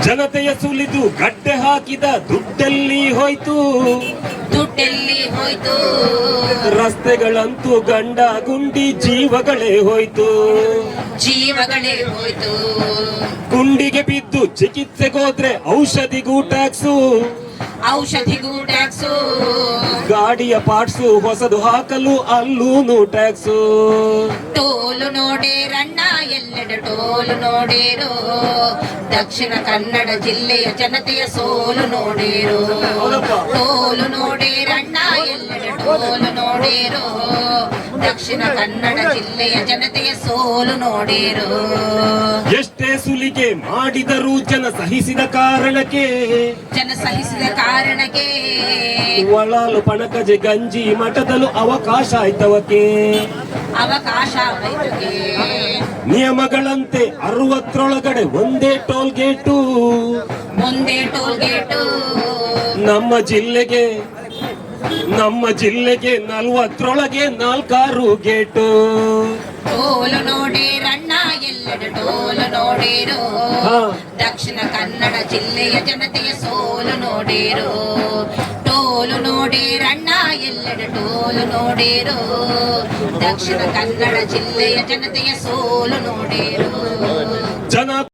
ಜನತೆಯ ಸುಲಿದು ಗಡ್ಡೆ ಹಾಕಿದ ದುಡ್ಡೆಲ್ಲಿ ಹೋಯ್ತು, ದುಡ್ಡೆಲ್ಲಿ ಹೋಯ್ತು. ರಸ್ತೆಗಳಂತೂ ಗಂಡ ಗುಂಡಿ ಜೀವಗಳೇ ಹೋಯ್ತು, ಜೀವಗಳೇ ಹೋಯ್ತು. ಗುಂಡಿಗೆ ಬಿದ್ದು ಚಿಕಿತ್ಸೆಗೋದ್ರೆ ಔಷಧಿಗೂ ಟ್ಯಾಕ್ಸು, ಔಷಧಿಗೂ ಟ್ಯಾಕ್ಸು. ಗಾಡಿಯ ಪಾರ್ಟ್ಸು ಹೊಸದು ಹಾಕಲು ಅಲ್ಲೂನು ಟ್ಯಾಕ್ಸು. ಟೋಲು ನೋಡೇರಣ್ಣ ಎಲ್ಲೆಡೆ ಟೋಲು ನೋಡೇರು, ದಕ್ಷಿಣ ಕನ್ನಡ ಜಿಲ್ಲೆಯ ಜನತೆಯ ಸೋಲು ನೋಡೇರು. ಟೋಲು ನೋಡೇರಣ್ಣ ಎಲ್ಲೆಡೆ ಟೋಲು ನೋಡೇರು, ದಕ್ಷಿಣ ಕನ್ನಡ ಜಿಲ್ಲೆಯ ಜನತೆಯ ಸೋಲು ನೋಡೇರು. ಎಷ್ಟೇ ಸುಲಿಗೆ ಮಾಡಿದರೂ ಜನ ಸಹಿಸಿದ ಕಾರಣಕ್ಕೆ, ಜನ ಸಹಿಸಿದ ಕಾರಣಕ್ಕೆ ಒಳಲು ಪಣಕಜೆ ಗಂಜಿ ಮಠದಲ್ಲೂ ಅವಕಾಶ ಆಯ್ತವಕ್ಕೆ. ಅವಕಾಶ ಆಯ್ತಕ್ಕೆ ನಿಯಮಗಳಂತೆ 60ರೊಳಗಡೆ ಒಂದೇ ಟೋಲ್ ಗೇಟು, ಮುಂದೆ ಟೋಲ್ ಗೇಟು. ನಮ್ಮ ಜಿಲ್ಲೆಗೆ 40ರೊಳಗೆ 4 ಗೇಟು. ಟೋಲು ನೋಡೇರಣ್ಣ ಎಲ್ಲೆಡೆ ಟೋಲು ನೋಡೇರು, ಹಾ. ದಕ್ಷಿಣ ಕನ್ನಡ ಜಿಲ್ಲೆಯ ಜನತೆಯ ಸೋಲು ನೋಡೇರು. ಟೋಲು ನೋಡೇರಣ್ಣ ಎಲ್ಲೆಡೆ ಟೋಲು ನೋಡೇರು, ದಕ್ಷಿಣ ಕನ್ನಡ ಜಿಲ್ಲೆಯ ಜನತೆಯ ಸೋಲು ನೋಡೇರು. ಜನ